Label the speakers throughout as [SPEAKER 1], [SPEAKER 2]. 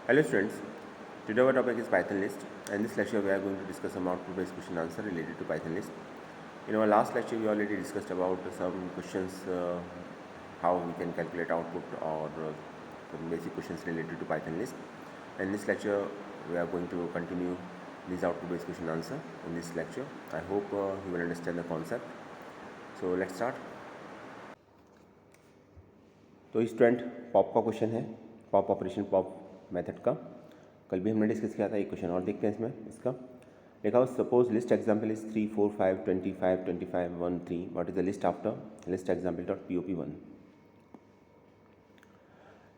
[SPEAKER 1] Hello students, today our topic is Python list, and in this lecture we are going to discuss some output based question answer related to Python list. In our last lecture we already discussed about some questions, how we can calculate output or some basic questions related to Python list. And in this lecture we are going to continue these output based question answer in this lecture. I hope you will understand the concept. So let's start. तो student pop का question है, pop operation pop method का कल भी हमने discuss किया था। एक क्वेश्चन और देखते हैं इसमें। इसका लिखा हो suppose list example is 3 4 5 25 25 1 3 what is the list after list example dot pop1।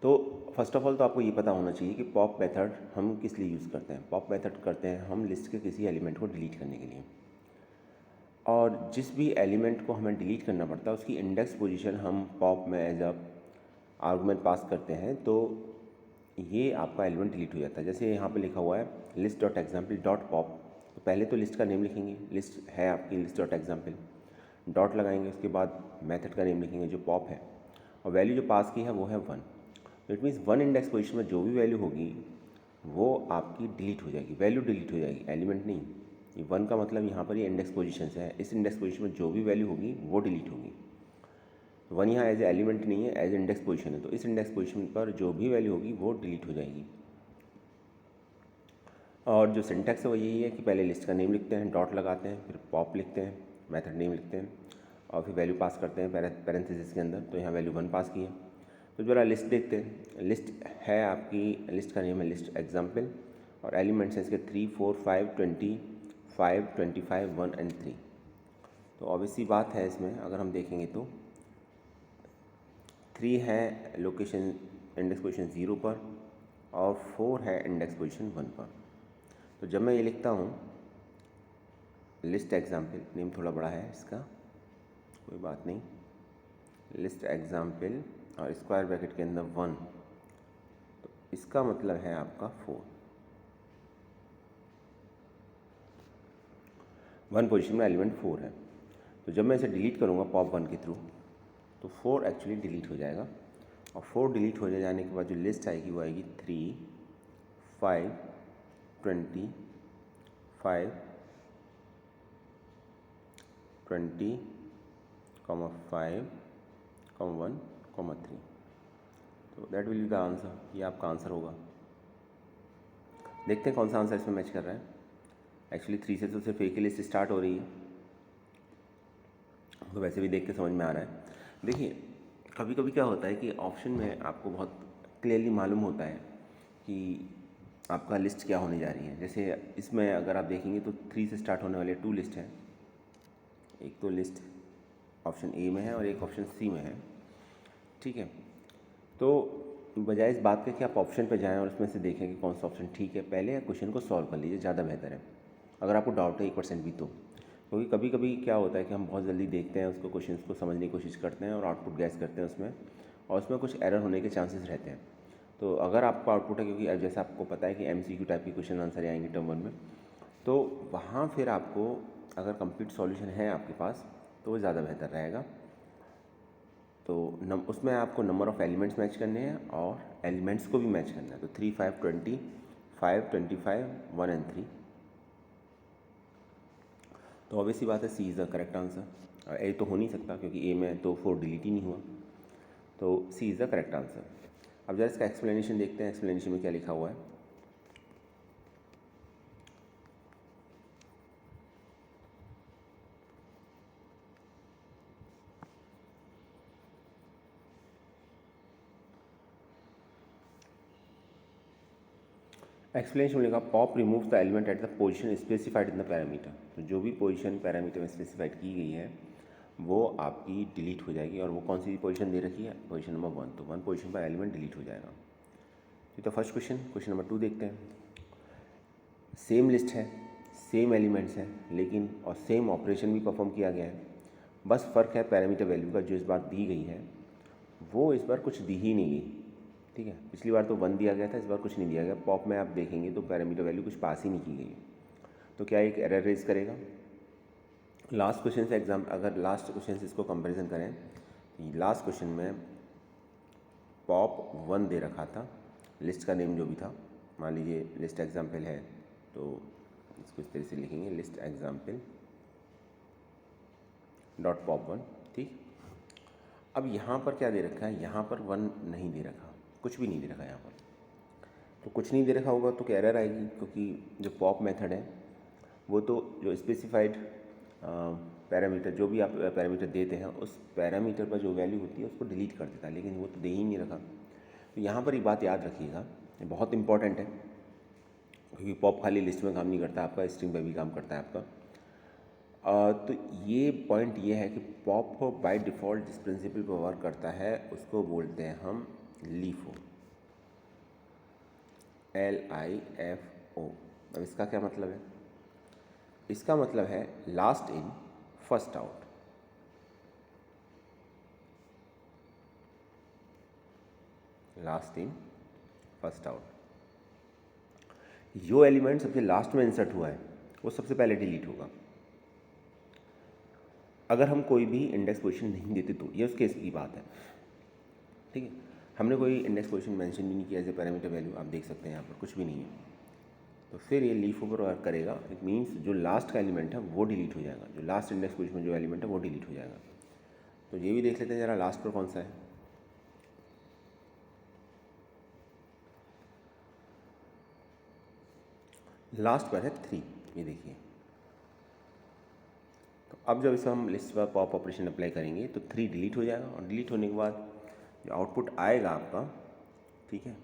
[SPEAKER 1] तो फर्स्ट ऑफ ऑल तो आपको ये पता होना चाहिए कि पॉप मेथड हम किस लिए यूज़ करते हैं। पॉप मेथड करते हैं हम लिस्ट के किसी एलिमेंट को डिलीट करने के लिए, और जिस भी एलिमेंट को हमें डिलीट करना पड़ता है उसकी इंडेक्स पोजीशन हम पॉप में एज अ आर्गूमेंट पास करते हैं, तो ये आपका एलिमेंट डिलीट हो जाता है। जैसे यहाँ पे लिखा हुआ है list dot example dot pop, तो पहले तो लिस्ट का नेम लिखेंगे, लिस्ट है आपकी लिस्ट डॉट एग्जाम्पल, डॉट लगाएंगे, उसके बाद मेथड का नेम लिखेंगे जो पॉप है, और वैल्यू जो पास की है वो है 1। तो इट मीन्स 1 इंडेक्स पोजीशन में जो भी वैल्यू होगी वो आपकी डिलीट हो जाएगी, वैल्यू डिलीट हो जाएगी, एलिमेंट नहीं। ये 1 का मतलब यहाँ पर ये इंडेक्स पोजीशन से है, इस इंडेक्स पोजीशन में जो भी वैल्यू होगी वो डिलीट होगी। 1 यहाँ एज एलिमेंट नहीं है, एज इंडेक्स पोजीशन है, तो इस इंडेक्स पोजीशन पर जो भी वैल्यू होगी वो डिलीट हो जाएगी। और जो सिंटैक्स है वो यही है कि पहले लिस्ट का नेम लिखते हैं, डॉट लगाते हैं, फिर पॉप लिखते हैं, मेथड नेम लिखते हैं, और फिर वैल्यू पास करते हैं पैरेंथेसिस के अंदर। तो यहाँ वैल्यू 1 पास की है। तो जरा लिस्ट देखते हैं। लिस्ट है आपकी, लिस्ट का नेम है लिस्ट एग्जाम्पल, और एलिमेंट्स हैं इसके 3 4 5 25 25 1 एंड 3। तो ऑब्वियसली बात है इसमें अगर हम देखेंगे तो 3 है लोकेशन इंडेक्स पोजीशन 0 पर, और 4 है इंडेक्स पोजीशन 1 पर। तो जब मैं ये लिखता हूँ लिस्ट एग्जाम्पल, नेम थोड़ा बड़ा है इसका, कोई बात नहीं, लिस्ट एग्जाम्पल और स्क्वायर ब्रैकेट के अंदर 1, तो इसका मतलब है आपका 4। 1 पोजीशन में एलिमेंट 4 है। तो जब मैं इसे डिलीट करूँगा पॉप 1 के थ्रू, तो 4 एक्चुअली डिलीट हो जाएगा, और 4 डिलीट हो जाने के बाद जो लिस्ट आएगी वो आएगी 3 5 20 5 20 5 1 3। तो that will be the answer, ये आपका आंसर होगा। देखते हैं कौन सा आंसर इसमें मैच कर रहा है। एक्चुअली 3 से तो सिर्फ एक ही लिस्ट स्टार्ट हो रही है, तो वैसे भी देख के समझ में आ रहा है। देखिए कभी कभी क्या होता है कि ऑप्शन में आपको बहुत क्लियरली मालूम होता है कि आपका लिस्ट क्या होने जा रही है। जैसे इसमें अगर आप देखेंगे तो 3 से स्टार्ट होने वाले 2 लिस्ट हैं, एक तो लिस्ट ऑप्शन ए में है और एक ऑप्शन सी में है, ठीक है। तो बजाय इस बात के कि आप ऑप्शन पे जाएं और उसमें से देखें कि कौन सा ऑप्शन ठीक है, पहले क्वेश्चन को सॉल्व कर लीजिए, ज़्यादा बेहतर है अगर आपको डाउट है 1% भी तो। क्योंकि कभी कभी क्या होता है कि हम बहुत जल्दी देखते हैं उसको, क्वेश्चन को समझने की कोशिश करते हैं और आउटपुट गैस करते हैं उसमें, और उसमें कुछ एरर होने के चांसेस रहते हैं। तो अगर आपका आउटपुट है, क्योंकि अब जैसा आपको पता है कि MCQ टाइप की क्वेश्चन आंसर आएंगे टर्म 1 में, तो वहाँ फिर आपको अगर कंप्लीट सॉल्यूशन है आपके पास तो वो ज़्यादा बेहतर रहेगा। तो उसमें आपको नंबर ऑफ़ एलिमेंट्स मैच करने हैं और एलिमेंट्स को भी मैच करना है। तो 3 5 20 5 25 1 एंड 3। तो ऑब्वियसली बात है सी इज़ द करेक्ट आंसर। ए तो हो नहीं सकता क्योंकि ए में तो 4 डिलीट ही नहीं हुआ, तो सी इज़ द करेक्ट आंसर। अब जरा इसका एक्सप्लेनेशन देखते हैं, एक्सप्लेनेशन में क्या लिखा हुआ है। एक्सप्लेनेशन में लिखा pop remove the element at the position specified in the parameter. तो जो भी पोजीशन पैरामीटर में स्पेसिफाइड की गई है वो आपकी डिलीट हो जाएगी, और वो कौन सी पोजीशन दे रखी है, पोजीशन नंबर 1। तो 1 पोजीशन पर एलिमेंट डिलीट हो जाएगा। तो फर्स्ट क्वेश्चन नंबर 2 देखते हैं। सेम लिस्ट है, सेम एलिमेंट्स हैं, लेकिन और सेम ऑपरेशन भी परफॉर्म किया गया है, बस फ़र्क है पैरामीटर वैल्यू का। जो इस बार दी गई है वो इस बार कुछ दी ही नहीं गई, ठीक है। पिछली बार तो 1 दिया गया था, इस बार कुछ नहीं दिया गया। पॉप में आप देखेंगे तो पैरामीटर वैल्यू कुछ पास ही नहीं की गई, तो क्या एक एरर रेज करेगा। लास्ट क्वेश्चन से अगर लास्ट क्वेश्चन से इसको कंपैरिजन करें, लास्ट क्वेश्चन में पॉप 1 दे रखा था, लिस्ट का नेम जो भी था, मान लीजिए लिस्ट एग्जाम्पल है तो इसको इस तरह से लिखेंगे, list example dot pop one. ठीक, अब यहाँ पर क्या दे रखा है, यहाँ पर वन नहीं दे रखा, कुछ भी नहीं दे रखा यहाँ पर। तो कुछ नहीं दे रखा होगा तो क्या एरर आएगी, क्योंकि जो पॉप मेथड है वो तो जो स्पेसिफाइड पैरामीटर, जो भी आप पैरामीटर देते हैं उस पैरामीटर पर जो वैल्यू होती है उसको डिलीट कर देता है, लेकिन वो तो दे ही नहीं रखा। तो यहाँ पर ये बात याद रखिएगा, ये बहुत इंपॉर्टेंट है, क्योंकि पॉप खाली लिस्ट में काम नहीं करता, आपका स्ट्रिंग पर भी काम करता है आपका। तो ये पॉइंट ये है कि पॉप बाय डिफ़ॉल्ट जिस प्रिंसिपल पर वर्क करता है उसको बोलते हैं हम लीफो, LIFO। अब इसका क्या मतलब है, इसका मतलब है last in first out. Last in first out, जो एलिमेंट सबसे लास्ट में इंसर्ट हुआ है वो सबसे पहले डिलीट होगा। अगर हम कोई भी इंडेक्स पोजीशन नहीं देते तो ये उस केस की बात है। ठीक है, हमने कोई इंडेक्स पोजीशन मेंशन भी नहीं किया एज ए पैरामीटर वैल्यू, आप देख सकते हैं यहाँ पर कुछ भी नहीं है, तो फिर ये लीफ ओवर वर्क करेगा। इट मीन्स जो लास्ट का एलिमेंट है वो डिलीट हो जाएगा, जो लास्ट इंडेक्स पोजीशन में जो एलिमेंट है वो डिलीट हो जाएगा। तो ये भी देख लेते हैं ज़रा लास्ट पर कौन सा है। लास्ट पर है 3, ये देखिए। तो अब जब इसे हम लिस्ट पर पॉप ऑपरेशन अप्लाई करेंगे तो 3 डिलीट हो जाएगा, और डिलीट होने के बाद जो आउटपुट आएगा आपका, ठीक है,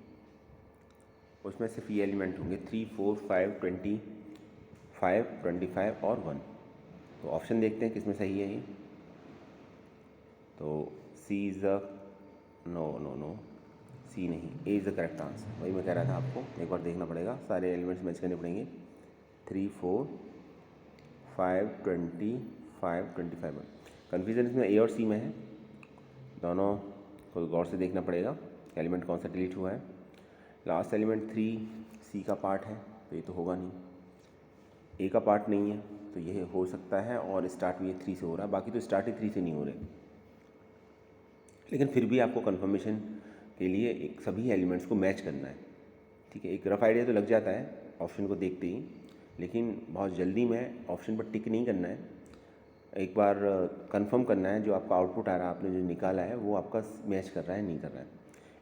[SPEAKER 1] उसमें सिर्फ ये एलिमेंट होंगे 3, 4, 5, 25, 25 और 1। तो ऑप्शन देखते हैं किसमें सही है ये। तो सी इज़ द नो सी नहीं, A is the correct answer. वही मैं कह रहा था आपको, एक बार देखना पड़ेगा, सारे एलिमेंट्स मैच करने पड़ेंगे। 3, 4, 5, 25, 25। कन्फ्यूज़न इसमें ए और सी में है, दोनों को गौर से देखना पड़ेगा एलिमेंट कौन सा डिलीट हुआ है। लास्ट एलिमेंट 3 सी का पार्ट है तो ये तो होगा नहीं, ए का पार्ट नहीं है तो ये हो सकता है, और स्टार्ट भी 3 से हो रहा है, बाकी तो स्टार्ट ही 3 से नहीं हो रहे। लेकिन फिर भी आपको कंफर्मेशन के लिए एक सभी एलिमेंट्स को मैच करना है। ठीक है, एक रफ आइडिया तो लग जाता है ऑप्शन को देखते ही, लेकिन बहुत जल्दी में ऑप्शन पर टिक नहीं करना है, एक बार कंफर्म करना है जो आपका आउटपुट आ रहा है, आपने जो निकाला है वो आपका मैच कर रहा है नहीं कर रहा है।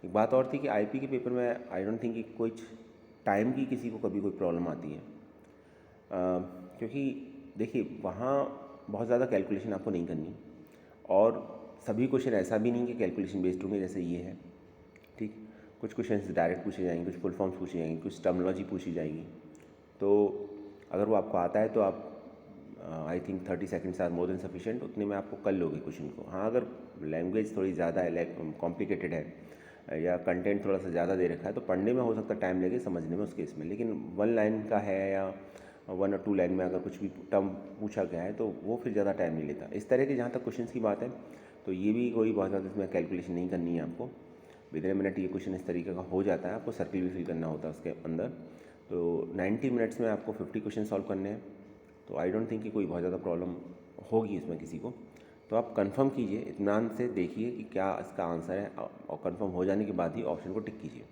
[SPEAKER 1] एक बात और थी कि आईपी के पेपर में आई डोंट थिंक कि कुछ टाइम की किसी को कभी कोई प्रॉब्लम आती है, क्योंकि देखिए वहाँ बहुत ज़्यादा कैलकुलेशन आपको नहीं करनी, और सभी क्वेश्चन ऐसा भी नहीं कि कैलकुलेशन बेस्ड होंगे जैसे ये है। ठीक, कुछ क्वेश्चन डायरेक्ट पूछे जाएंगे, कुछ फुल फॉर्म्स पूछी जाएंगी, कुछ टर्मिनोलॉजी पूछी जाएगी। तो अगर वो आपको आता है तो आप I think 30 seconds are more than sufficient, उतने में आपको कर लोगे क्वेश्चन को। हाँ, अगर लैंग्वेज थोड़ी ज़्यादा है, कॉम्प्लिकेटेड है, या कंटेंट थोड़ा सा ज़्यादा दे रखा है तो पढ़ने में हो सकता है टाइम लगे, समझने में उस केस में। लेकिन 1 लाइन का है या 1 और 2 लाइन में अगर कुछ भी टर्म पूछा गया है तो वो फिर ज़्यादा टाइम नहीं लेता। इस तरह के जहाँ तक क्वेश्चन की बात है तो ये भी कोई बहुत ज़्यादा इसमें कैलकुलेशन नहीं करनी है आपको, विद इन मिनट ये क्वेश्चन इस तरीके का हो जाता है। आपको सर्किल भी फिल करना होता है उसके अंदर। तो 90 मिनट्स में आपको 50 क्वेश्चन सॉल्व करने हैं, तो आई डोंट थिंक कि कोई बहुत ज़्यादा प्रॉब्लम होगी इसमें किसी को। तो आप कंफर्म कीजिए, इत्मीनान से देखिए कि क्या इसका आंसर है, और कंफर्म हो जाने के बाद ही ऑप्शन को टिक कीजिए।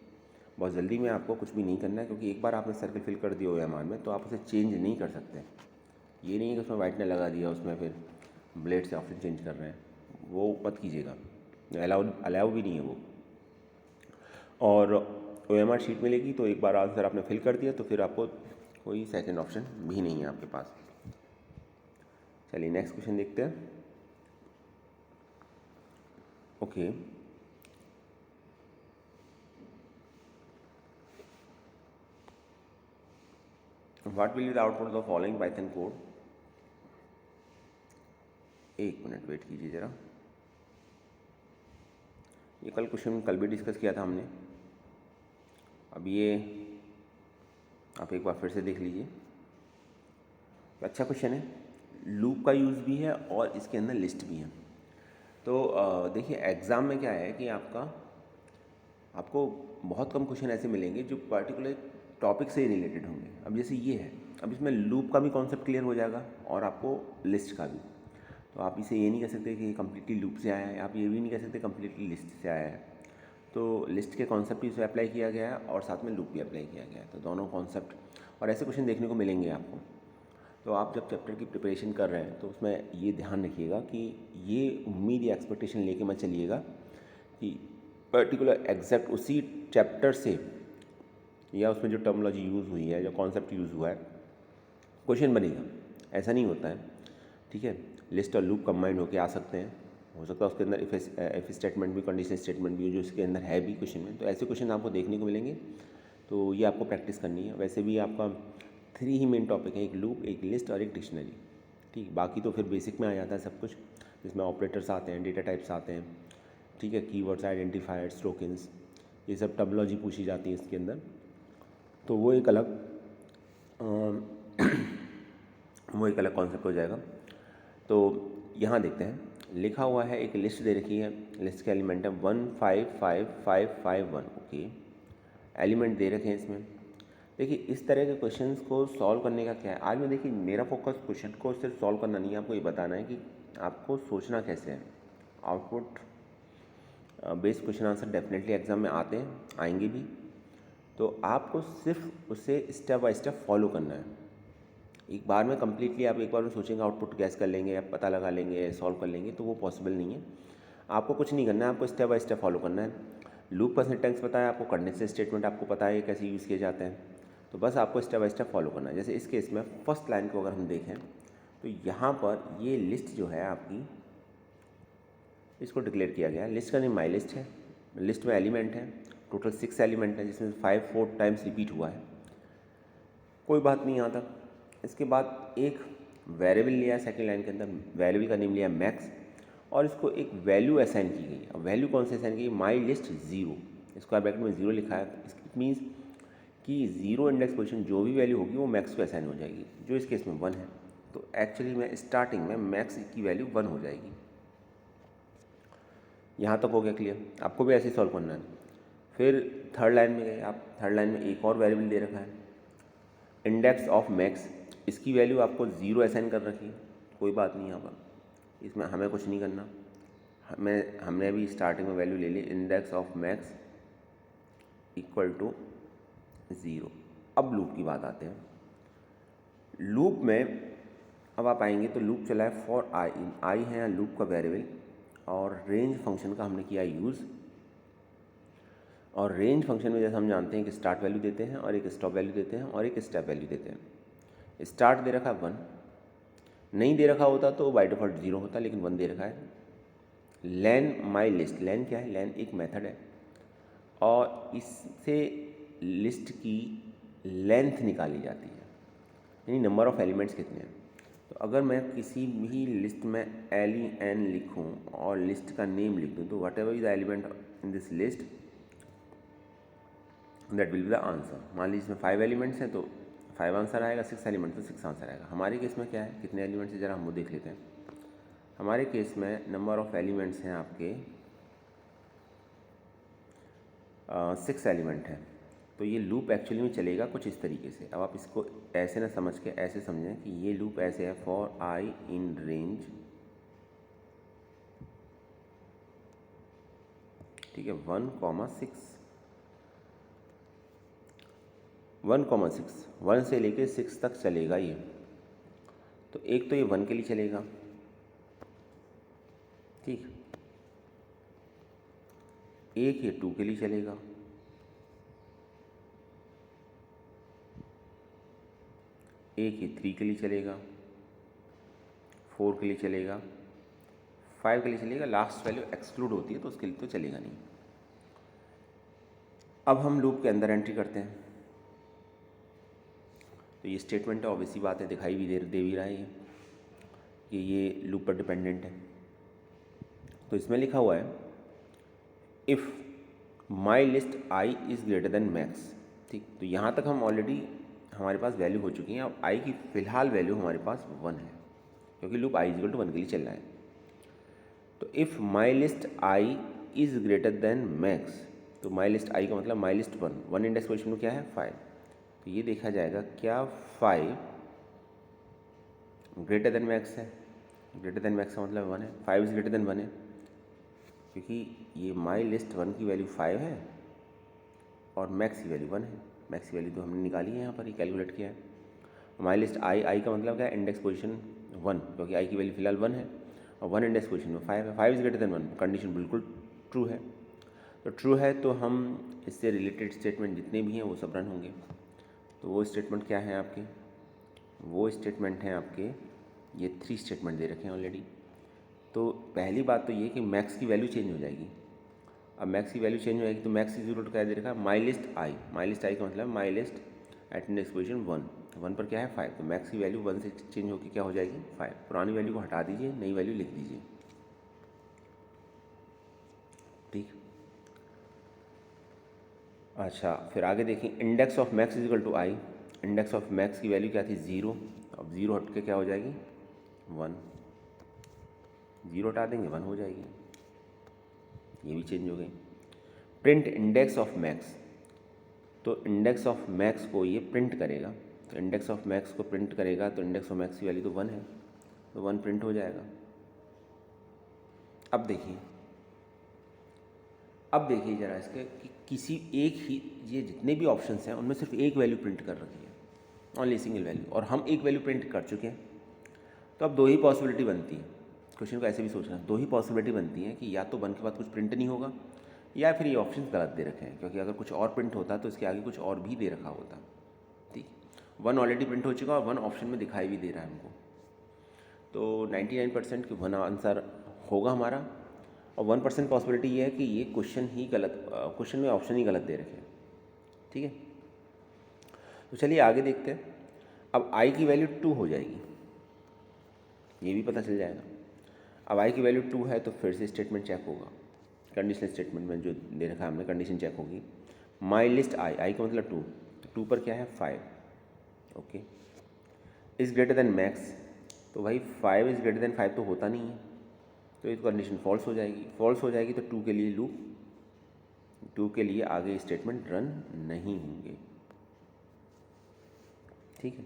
[SPEAKER 1] बहुत जल्दी में आपको कुछ भी नहीं करना है, क्योंकि एक बार आपने सर्किल फिल कर दिया ओएमआर में तो आप उसे चेंज नहीं कर सकते। ये नहीं है कि उसमें वाइटनर लगा दिया, उसमें फिर ब्लेड से ऑप्शन चेंज कर रहे हैं, वो मत कीजिएगा, अलाउ भी नहीं है वो। और ओएमआर शीट मिलेगी तो एक बार आंसर आपने फिल कर दिया तो फिर आपको कोई सेकंड ऑप्शन भी नहीं है आपके पास। चलिए नेक्स्ट क्वेश्चन देखते हैं। Okay, what will be the output of the following Python code. एक मिनट वेट कीजिए ज़रा, ये क्वेश्चन कल भी डिस्कस किया था हमने, अब ये आप एक बार फिर से देख लीजिए। अच्छा क्वेश्चन है, लूप का यूज़ भी है और इसके अंदर लिस्ट भी है। तो देखिए एग्ज़ाम में क्या है कि आपको बहुत कम क्वेश्चन ऐसे मिलेंगे जो पर्टिकुलर टॉपिक से रिलेटेड होंगे। अब जैसे ये है, अब इसमें लूप का भी कॉन्सेप्ट क्लियर हो जाएगा और आपको लिस्ट का भी। तो आप इसे ये नहीं कह सकते कि कम्प्लीटली लूप से आया है, आप ये भी नहीं कह सकते कम्प्लीटली लिस्ट से आया है। तो लिस्ट के कॉन्सेप्ट भी इसमें अप्लाई किया गया है और साथ में लूप भी अप्लाई किया गया है। तो दोनों कॉन्सेप्ट और ऐसे क्वेश्चन देखने को मिलेंगे आपको। तो आप जब चैप्टर की प्रिपरेशन कर रहे हैं तो उसमें ये ध्यान रखिएगा कि ये उम्मीद या एक्सपेक्टेशन लेके मत चलिएगा कि पर्टिकुलर एग्जैक्ट उसी चैप्टर से या उसमें जो टर्मिनोलॉजी यूज़ हुई है, जो कॉन्सेप्ट यूज़ हुआ है, क्वेश्चन बनेगा। ऐसा नहीं होता है, ठीक है। लिस्ट और लूप कंबाइंड होके आ सकते हैं, हो सकता है उसके अंदर इफ स्टेटमेंट भी, कंडीशन स्टेटमेंट भी जो इसके अंदर है भी क्वेश्चन में। तो ऐसे क्वेश्चन आपको देखने को मिलेंगे, तो ये आपको प्रैक्टिस करनी है। वैसे भी आपका 3 ही मेन टॉपिक है, एक लूप, एक लिस्ट और एक डिक्शनरी, ठीक। बाकी तो फिर बेसिक में आ जाता है सब कुछ, जिसमें ऑपरेटर्स आते हैं, डेटा टाइप्स आते हैं, ठीक है, कीवर्ड्स, आइडेंटिफायर्स, टोकन्स, ये सब टर्मिनोलॉजी पूछी जाती है इसके अंदर। तो वो एक अलग कॉन्सेप्ट हो जाएगा। तो यहाँ देखते हैं, लिखा हुआ है, एक लिस्ट दे रखी है, लिस्ट के एलिमेंट है 1 5 5 5 5 1, ओके। एलिमेंट दे रखे हैं इसमें। देखिए इस तरह के क्वेश्चंस को सॉल्व करने का क्या है, आज में देखिए मेरा फोकस क्वेश्चन को सिर्फ सॉल्व करना नहीं है, आपको ये बताना है कि आपको सोचना कैसे है। Output based question answer definitely exam में आते हैं, आएंगे भी। तो आपको सिर्फ उसे स्टेप बाय स्टेप फॉलो करना है। एक बार में कम्प्लीटली आप एक बार में सोचेंगे आउटपुट गैस कर लेंगे या पता लगा लेंगे, सॉल्व कर लेंगे, तो वो पॉसिबल नहीं है। आपको कुछ नहीं करना है, आपको स्टेप बाय स्टेप फॉलो करना है। लूप का सिंटेक्स पता है आपको, कंडीशन स्टेटमेंट आपको पता है कैसे यूज़ किए जाते हैं, तो बस आपको स्टेप बाय स्टेप फॉलो करना है। जैसे इस केस में फर्स्ट लाइन को अगर हम देखें तो यहाँ पर ये लिस्ट जो है आपकी, इसको डिक्लेयर किया गया है। लिस्ट का नेम माई लिस्ट है, लिस्ट में एलिमेंट है, टोटल 6 एलिमेंट है, जिसमें 4 टाइम्स रिपीट हुआ है। कोई बात नहीं यहाँ तक। इसके बाद एक वेरिएबल लिया है सेकेंड लाइन के अंदर, वेरिएबल का नेम लिया मैक्स, और इसको एक वैल्यू असाइन की गई। अब वैल्यू कौन सी असाइन की गई, माई लिस्ट 0, स्क्वायर ब्रैकेट में 0 लिखा है। इट मीन्स कि 0 इंडेक्स पोजीशन जो भी वैल्यू होगी वो मैक्स को असाइन हो जाएगी, जो इस केस में 1 है। तो एक्चुअली में स्टार्टिंग में मैक्स की वैल्यू 1 हो जाएगी। यहाँ तक हो गया क्लियर, आपको भी ऐसे ही सॉल्व करना है। फिर थर्ड लाइन में गए आप, थर्ड लाइन में एक और वेरिएबल दे रखा है, इंडेक्स ऑफ मैक्स, इसकी वैल्यू आपको 0 असाइन कर रखी है। कोई बात नहीं, यहाँ पर इसमें हमें कुछ नहीं करना, हमने अभी स्टार्टिंग में वैल्यू ले ली, index of max equal to 0। अब लूप की बात आते हैं। लूप में अब आप आएंगे तो लूप चला है फॉर आई, इन आई है लूप का वेरिएबल, और रेंज फंक्शन का हमने किया यूज़। और रेंज फंक्शन में जैसे हम जानते हैं कि स्टार्ट वैल्यू देते हैं और एक स्टॉप वैल्यू देते हैं और एक स्टेप वैल्यू देते हैं। स्टार्ट दे रखा है 1, नहीं दे रखा होता तो बाय डिफ़ॉल्ट 0 होता, लेकिन 1 दे रखा है। लेन माई लिस्ट, लेन क्या है, लेन एक मेथड है और इससे लिस्ट की लेंथ निकाली जाती है, यानी नंबर ऑफ़ एलिमेंट्स कितने हैं। तो अगर मैं किसी भी लिस्ट में LEN लिखूं और लिस्ट का नेम लिख दूं, तो what ever is the element in this list that will be the answer. मान लीजिए इसमें 5 एलिमेंट्स हैं तो 5 आंसर आएगा, 6 एलिमेंट्स तो 6 आंसर आएगा। हमारे केस में क्या है, कितने एलिमेंट्स हैं ज़रा हम वो देख लेते हैं। हमारे केस में नंबर ऑफ़ एलिमेंट्स हैं आपके 6 एलिमेंट हैं। तो ये लूप एक्चुअली में चलेगा कुछ इस तरीके से। अब आप इसको ऐसे ना समझ के ऐसे समझें कि ये लूप ऐसे है, फॉर आई इन रेंज, ठीक है, 1,6 1 से लेके 6 तक चलेगा ये। तो एक तो ये 1 के लिए चलेगा, ठीक, एक ये 2 के लिए चलेगा, एक ये 3 के लिए चलेगा, 4 के लिए चलेगा, 5 के लिए चलेगा। लास्ट वैल्यू एक्सक्लूड होती है तो उसके लिए तो चलेगा नहीं। अब हम लूप के अंदर एंट्री करते हैं। तो ये स्टेटमेंट है, ऑब्वियसली बात है, दिखाई भी दे भी रहा है कि ये लूप पर डिपेंडेंट है। तो इसमें लिखा हुआ है if my list I is greater then max, ठीक। तो यहाँ तक हम ऑलरेडी हमारे पास वैल्यू हो चुकी है। अब आई की फ़िलहाल वैल्यू हमारे पास 1 है, क्योंकि लूप आई इक्वल टू 1 के लिए चल रहा है। तो if my list I is greater then max, तो माई लिस्ट आई का मतलब माई लिस्ट 1 इंडेक्स पोजीशन में क्या है 5। तो ये देखा जाएगा क्या 5 ग्रेटर देन मैक्स है। ग्रेटर देन मैक्स का मतलब 1 है, 5 इज़ ग्रेटर देन 1 है। क्योंकि ये माई लिस्ट 1 की वैल्यू 5 है और मैक्स की वैल्यू 1 है। मैक्स की वैल्यू तो हमने निकाली है, यहाँ पर ही कैलकुलेट किया है। माई लिस्ट आई का मतलब क्या है, इंडेक्स पोजीशन 1, क्योंकि आई की वैल्यू फिलहाल 1 है और 1 इंडेक्स पोजीशन में 5 है। 5 इज ग्रेटर देन 1, कंडीशन बिल्कुल ट्रू है। तो ट्रू है तो हम इससे रिलेटेड स्टेटमेंट जितने भी हैं वो सब रन होंगे। तो वो स्टेटमेंट क्या है आपके, वो स्टेटमेंट हैं आपके ये 3 स्टेटमेंट दे रखे हैं ऑलरेडी। तो पहली बात तो ये कि मैक्स की वैल्यू चेंज हो जाएगी। अब मैक्स की वैल्यू चेंज हो जाएगी तो मैक्स इज इक्वल टू क्या दे रखा है, माई list I. My list I का मतलब my list at index position 1 पर क्या है 5, तो मैक्स की वैल्यू 1 से चेंज होकर क्या हो जाएगी 5। पुरानी वैल्यू को हटा दीजिए, नई वैल्यू लिख दीजिए। ठीक, अच्छा फिर आगे देखिए, index of max is equal to I. Index of max की वैल्यू क्या थी 0, अब 0 हट के क्या हो जाएगी 1। 0 हटा देंगे 1 हो जाएगी, ये भी चेंज हो गई। प्रिंट इंडेक्स ऑफ मैक्स, तो इंडेक्स ऑफ मैक्स को ये प्रिंट करेगा। तो इंडेक्स ऑफ मैक्स को प्रिंट करेगा तो इंडेक्स ऑफ मैक्स की वैल्यू तो 1 है, तो 1 प्रिंट हो जाएगा। अब देखिए ज़रा इसके कि किसी एक ही, ये जितने भी ऑप्शंस हैं उनमें सिर्फ एक वैल्यू प्रिंट कर रखी है, ओनली सिंगल वैल्यू, और हम एक वैल्यू प्रिंट कर चुके हैं। तो अब 2 ही पॉसिबिलिटी बनती है, क्वेश्चन को ऐसे भी सोचना, 2 ही पॉसिबिलिटी बनती है कि या तो 1 के बाद कुछ प्रिंट नहीं होगा, या फिर ये ऑप्शन गलत दे रखे हैं, क्योंकि अगर कुछ और प्रिंट होता तो इसके आगे कुछ और भी दे रखा होता। ठीक, 1 ऑलरेडी प्रिंट हो चुका और 1 ऑप्शन में दिखाई भी दे रहा है हमको। तो 99% कि 1 आंसर होगा हमारा, और 1% पॉसिबिलिटी ये है कि ये क्वेश्चन में ऑप्शन ही गलत दे रखे हैं। ठीक है, तो चलिए आगे देखते हैं। अब आई की वैल्यू 2 हो जाएगी, ये भी पता चल जाएगा। अब आई की वैल्यू 2 है तो फिर से स्टेटमेंट चेक होगा, कंडीशनल स्टेटमेंट में जो दे रखा है हमने कंडीशन चेक होगी। माई लिस्ट आई का मतलब 2, तो 2 पर क्या है 5, okay. Is greater then max, तो भाई 5 इज़ ग्रेटर देन 5 तो होता नहीं है, तो ये कंडीशन फॉल्स हो जाएगी। फॉल्स हो जाएगी तो 2 के लिए लूप, 2 के लिए आगे स्टेटमेंट रन नहीं होंगे। ठीक है,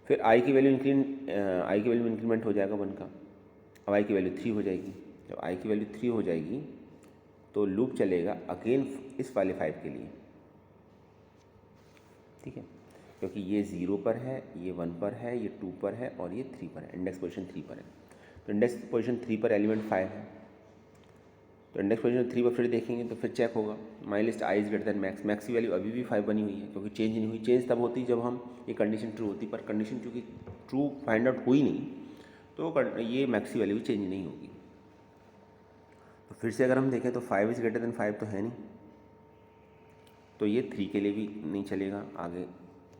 [SPEAKER 1] फिर आई की वैल्यू इंक्रीमेंट हो जाएगा 1 का। अब आई की वैल्यू 3 हो जाएगी। जब आई की वैल्यू 3 हो जाएगी तो लूप चलेगा अगेन इस वाले 5 के लिए। ठीक है, क्योंकि ये 0 पर है, ये 1 पर है, ये 2 पर है और ये 3 पर है, इंडेक्स पोजीशन 3 पर है। तो इंडेक्स पोजीशन 3 पर एलिमेंट 5 है, तो इंडेक्स पोजीशन 3 पर फिर देखेंगे तो फिर चेक होगा माई list I is greater than max. Max की वैल्यू अभी भी 5 बनी हुई है, क्योंकि चेंज नहीं हुई। चेंज तब होती जब हम ये कंडीशन ट्रू होती, पर कंडीशन चूँकि ट्रू फाइंड आउट हुई नहीं तो ये मैक्स की वैल्यू चेंज नहीं होगी। तो फिर से अगर हम देखें तो 5 इज़ ग्रेटर देन 5 तो है नहीं, तो ये 3 के लिए भी नहीं चलेगा, आगे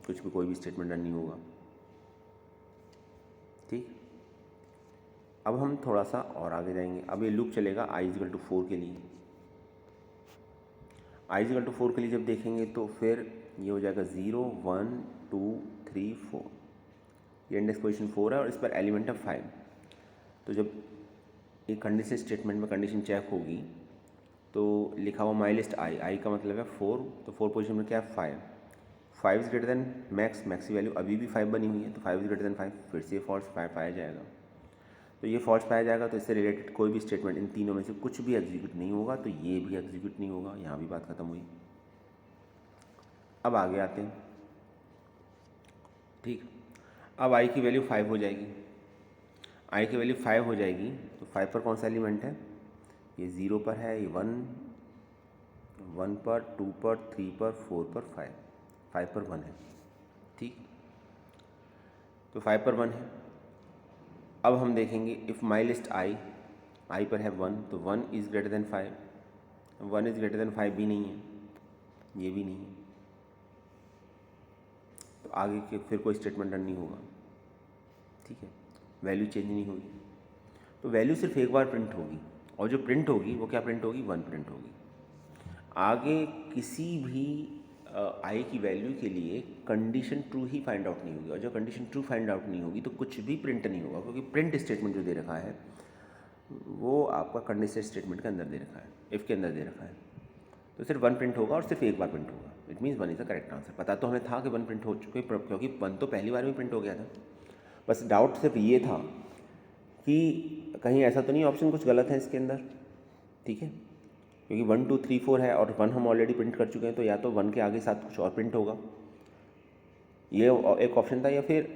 [SPEAKER 1] कुछ भी कोई भी स्टेटमेंट रन नहीं होगा। ठीक, अब हम थोड़ा सा और आगे जाएंगे। अब ये लूप चलेगा आई इक्वल टू 4 के लिए। आई इक्वल टू 4 के लिए जब देखेंगे तो फिर ये हो जाएगा 0 1 2 3 4, ये इंडेक्स पोजीशन 4 है और इस पर एलिमेंट है 5। तो जब एक कंडीशन स्टेटमेंट में कंडीशन चेक होगी तो लिखा हुआ माई लिस्ट आई का मतलब है 4, तो 4 पोजीशन में क्या है 5 is greater then max. Max की वैल्यू अभी भी 5 बनी हुई है, तो 5 इज़ ग्रेटर देन 5, फिर से फॉल्स पाया जाएगा। तो ये फॉल्स पाया जाएगा तो इससे रिलेटेड कोई भी स्टेटमेंट इन तीनों में से कुछ भी एग्जीक्यूट नहीं होगा, तो ये भी एग्जीक्यूट नहीं होगा। यहाँ भी बात खत्म हुई। अब आगे आते हैं। ठीक, अब आई की वैल्यू 5 हो जाएगी। आई की वैल्यू 5 हो जाएगी तो 5 पर कौन सा एलिमेंट है, ये 0 पर है, ये 1 पर, 2 पर, 3 पर, 4 पर, 5 पर 1 है। ठीक, तो 5 पर 1 है। अब हम देखेंगे इफ़ माई लिस्ट आई पर है 1, तो 1 is greater then 5, 1 is greater then 5 भी नहीं है, ये भी नहीं है, तो आगे के फिर कोई स्टेटमेंट रन नहीं होगा। ठीक है, वैल्यू चेंज नहीं होगी, तो वैल्यू सिर्फ एक बार प्रिंट होगी, और जो प्रिंट होगी वो क्या प्रिंट होगी 1 प्रिंट होगी। आगे किसी भी आई की वैल्यू के लिए कंडीशन ट्रू ही फाइंड आउट नहीं होगी, और जब कंडीशन ट्रू फाइंड आउट नहीं होगी तो कुछ भी प्रिंट नहीं होगा, क्योंकि प्रिंट स्टेटमेंट जो दे रखा है वो आपका कंडीशन स्टेटमेंट के अंदर दे रखा है, इफ़ के अंदर दे रखा है। तो सिर्फ 1 प्रिंट होगा और सिर्फ एक बार प्रिंट होगा। It means 1 is the correct answer. पता तो हमें था कि 1 प्रिंट हो चुके, क्योंकि 1 तो पहली बार में प्रिंट हो गया था। बस डाउट सिर्फ ये था कि कहीं ऐसा तो नहीं ऑप्शन कुछ गलत है इसके अंदर, ठीक है, क्योंकि 1 2 3 4 है और 1 हम ऑलरेडी प्रिंट कर चुके हैं, तो या तो 1 के आगे साथ कुछ और प्रिंट होगा, ये एक ऑप्शन था, या फिर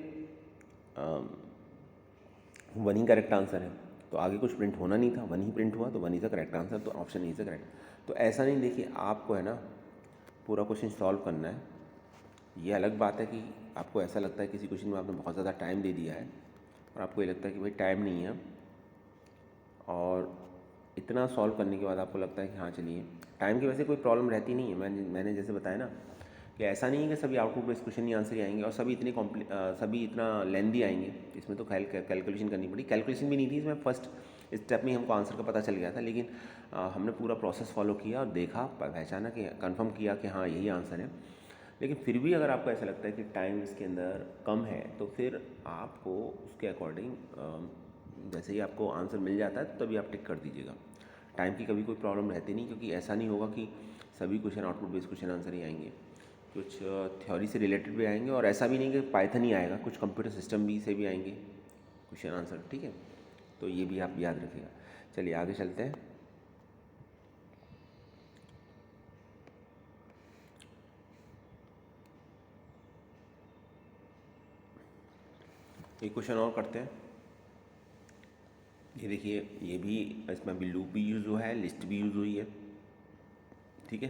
[SPEAKER 1] 1 ही करेक्ट आंसर है, तो आगे कुछ प्रिंट होना नहीं था, 1 ही प्रिंट हुआ, तो 1 इज़ द करेक्ट आंसर, तो ऑप्शन इज़ द करेक्ट। तो ऐसा नहीं, देखिए आपको है ना पूरा क्वेश्चन सॉल्व करना है। ये अलग बात है कि आपको ऐसा लगता है किसी क्वेश्चन में आपने बहुत ज़्यादा टाइम दे दिया है और आपको ये लगता है कि भाई टाइम नहीं है, और इतना सॉल्व करने के बाद आपको लगता है कि हाँ चलिए, टाइम की वजह से कोई प्रॉब्लम रहती नहीं है। मैंने जैसे बताया ना कि ऐसा नहीं है कि सभी आउटपुट बेस्ड क्वेश्चन ही आंसर ही आएंगे और सभी इतना लेंदी आएंगे। इसमें तो कैलकुलेशन करनी पड़ी, कैलकुलेशन भी नहीं थी इसमें, फर्स्ट स्टेप में हमको आंसर का पता चल गया था, लेकिन हमने पूरा प्रोसेस फॉलो किया और देखा, पहचाना कि कंफर्म किया कि हाँ यही आंसर है। लेकिन फिर भी अगर आपको ऐसा लगता है कि टाइम इसके अंदर कम है, तो फिर आपको उसके अकॉर्डिंग जैसे ही आपको आंसर मिल जाता है तभी आप टिक कर दीजिएगा। टाइम की कभी कोई प्रॉब्लम रहती नहीं, क्योंकि ऐसा नहीं होगा कि सभी question output based question answer ही आएंगे, कुछ थ्योरी से रिलेटेड भी आएंगे, और ऐसा भी नहीं कि पाइथन ही आएगा, कुछ कंप्यूटर सिस्टम भी से भी आएंगे क्वेश्चन आंसर, ठीक है। तो ये भी आप याद रखिएगा। चलिए आगे चलते हैं। एक क्वेश्चन और करते हैं। ये देखिए, ये भी इसमें भी लूप भी यूज़ हुआ है, लिस्ट भी यूज़ हुई है, ठीक है।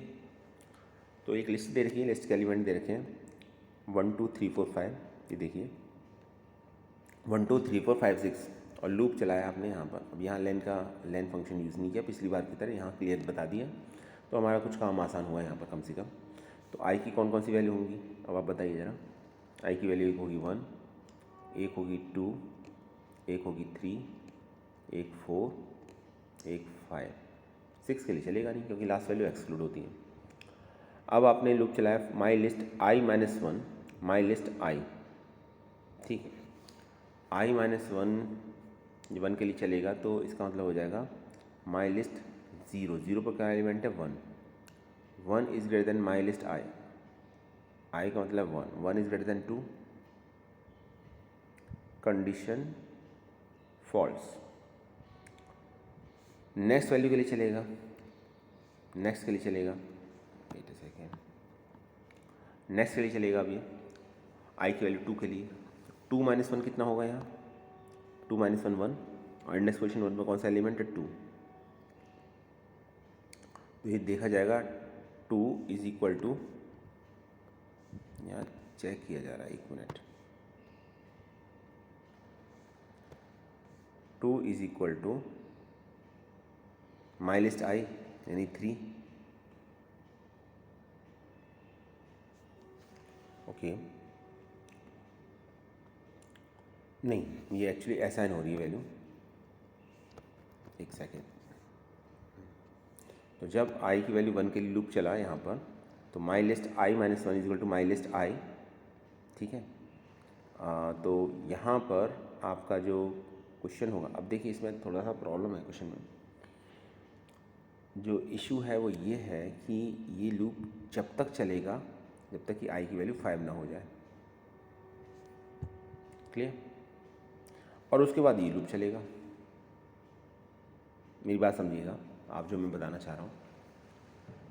[SPEAKER 1] तो एक लिस्ट दे रखी है, लिस्ट के एलिमेंट दे रखे हैं 1 2 3 4 5, ये देखिए 1 2 3 4 5 6, और लूप चलाया आपने यहाँ पर। अब यहाँ लेन फंक्शन यूज़ नहीं किया पिछली बार की तरह, यहाँ क्लियर बता दिया, तो हमारा कुछ काम आसान हुआ है यहाँ पर कम से कम। तो आई की कौन कौन सी वैल्यू होंगी, अब आप बताइए ज़रा। आई की वैल्यू एक होगी 1, एक होगी 2, एक होगी 3, एक 4, एक 5, 6 के लिए चलेगा नहीं क्योंकि लास्ट वैल्यू एक्सक्लूड होती है। अब आपने लूप चलाया my list I minus 1, my list I, ठीक है। आई माइनस 1 के लिए चलेगा, तो इसका मतलब हो जाएगा माई लिस्ट 0, 0 पर क्या एलिमेंट है 1, 1 is greater than my list I, I का मतलब 1, 1 is greater than 2, condition false. Next value के लिए चलेगा, नेक्स्ट के लिए चलेगा, वेट अ सेकेंड, नेक्स्ट के लिए चलेगा। अभी आई की वैल्यू 2 के लिए, 2 माइनस 1 कितना होगा यहाँ, 2 माइनस 1 1, और नेक्स्ट क्वेश्चन 1 में कौन सा एलिमेंट है 2, तो ये देखा जाएगा 2 इज इक्वल टू, यहाँ चेक किया जा रहा है, 1 minute, 2 is equal to my list I यानी 3, ओके। नहीं, ये एक्चुअली असाइन हो रही है वैल्यू, एक सेकेंड। तो जब आई की वैल्यू 1 के लिए लूप चला यहाँ पर, तो my list I minus 1 is equal to my list I, ठीक है। तो यहाँ पर आपका जो क्वेश्चन होगा, अब देखिए इसमें थोड़ा सा प्रॉब्लम है क्वेश्चन में। जो इशू है वो ये है कि ये लूप जब तक चलेगा जब तक कि आई की वैल्यू 5 ना हो जाए, क्लियर, और उसके बाद ये लूप चलेगा। मेरी बात समझिएगा आप, जो मैं बताना चाह रहा हूँ।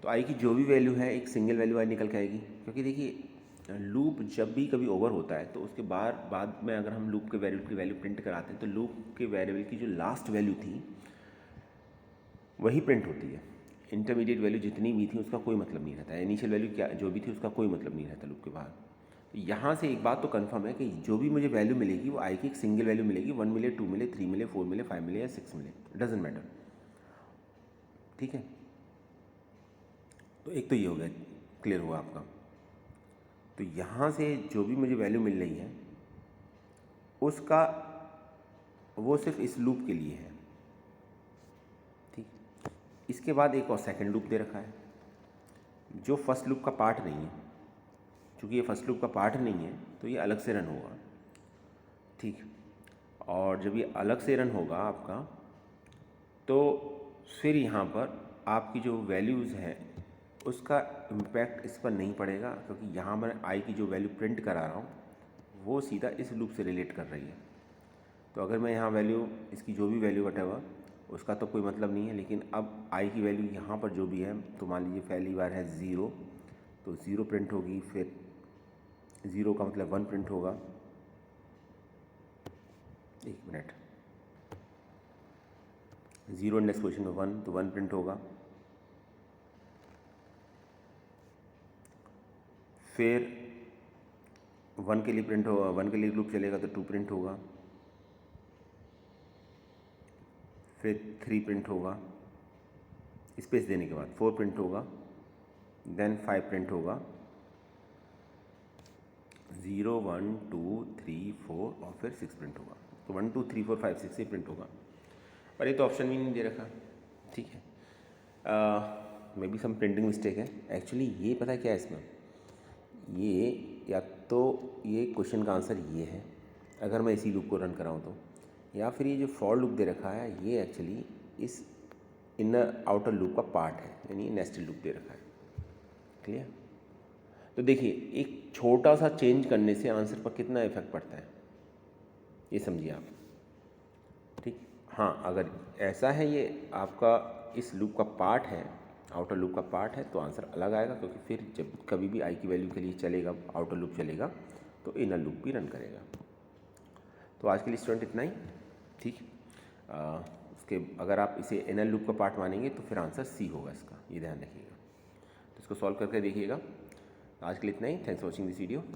[SPEAKER 1] तो आई की जो भी वैल्यू है एक सिंगल वैल्यू आई निकल के आएगी, क्योंकि देखिए लूप जब भी कभी ओवर होता है तो उसके बाद में अगर हम लूप के वेरिएबल की वैल्यू प्रिंट कराते हैं, तो लूप के वेरिएबल की जो लास्ट वैल्यू थी वही प्रिंट होती है। इंटरमीडिएट वैल्यू जितनी भी थी उसका कोई मतलब नहीं रहता है, इनिशियल वैल्यू क्या जो भी थी उसका कोई मतलब नहीं रहता लूप के बाद। तो यहाँ से एक बात तो कंफर्म है कि जो भी मुझे वैल्यू मिलेगी वो आई की एक सिंगल वैल्यू मिलेगी, 1 मिले, 2 मिले, 3 मिले, 4 मिले, 5 मिले या 6 मिले, डजेंट मैटर, ठीक है। तो एक तो ये हो गया, क्लियर हुआ आपका। तो यहाँ से जो भी मुझे वैल्यू मिल रही है उसका वो सिर्फ इस लूप के लिए है, ठीक। इसके बाद एक और सेकंड लूप दे रखा है जो फर्स्ट लूप का पार्ट नहीं है। चूँकि ये फर्स्ट लूप का पार्ट नहीं है तो ये अलग से रन होगा, ठीक। और जब ये अलग से रन होगा आपका, तो फिर यहाँ पर आपकी जो वैल्यूज़ हैं उसका इम्पैक्ट इस पर नहीं पड़ेगा, क्योंकि यहाँ मैं आई की जो वैल्यू प्रिंट करा रहा हूँ वो सीधा इस लूप से रिलेट कर रही है। तो अगर मैं यहाँ वैल्यू इसकी जो भी वैल्यू वटेवर उसका तो कोई मतलब नहीं है। लेकिन अब आई की वैल्यू यहाँ पर जो भी है, तो मान लीजिए पहली बार है 0, तो 0 प्रिंट होगी, फिर 0 का मतलब 1 प्रिंट होगा। एक मिनट, 0 नेक्स्ट पोजिशन में 1, तो 1 प्रिंट होगा। फिर 1 के लिए प्रिंट होगा, 1 के लिए लूप चलेगा तो 2 प्रिंट होगा। फिर 3 प्रिंट होगा, स्पेस देने के बाद 4 प्रिंट होगा, देन 5 प्रिंट होगा, 0 1 2 3 4 और फिर 6 प्रिंट होगा। तो 1 2 3 4 5 6 से प्रिंट होगा, पर ये तो ऑप्शन भी नहीं दे रखा। ठीक है, may be some printing mistake है एक्चुअली। ये पता है क्या है इसमें, ये या तो ये क्वेश्चन का आंसर ये है अगर मैं इसी लूप को रन कराऊँ तो, या फिर ये जो फॉर लूप दे रखा है ये एक्चुअली इस इनर आउटर लूप का पार्ट है, यानी नेस्टेड लूप दे रखा है। क्लियर? तो देखिए, एक छोटा सा चेंज करने से आंसर पर कितना इफेक्ट पड़ता है, ये समझिए आप। ठीक, हाँ, अगर ऐसा है ये आपका इस लूप का पार्ट है, आउटर लूप का पार्ट है, तो आंसर अलग आएगा, क्योंकि फिर जब कभी भी आई की वैल्यू के लिए चलेगा, आउटर लूप चलेगा, तो इनर लूप भी रन करेगा। तो आज के लिए स्टूडेंट इतना ही। ठीक, उसके अगर आप इसे इनर लूप का पार्ट मानेंगे तो फिर आंसर सी होगा इसका, ये ध्यान रखिएगा। तो इसको सॉल्व करके देखिएगा। आज के लिए इतना ही। Thanks for watching this video.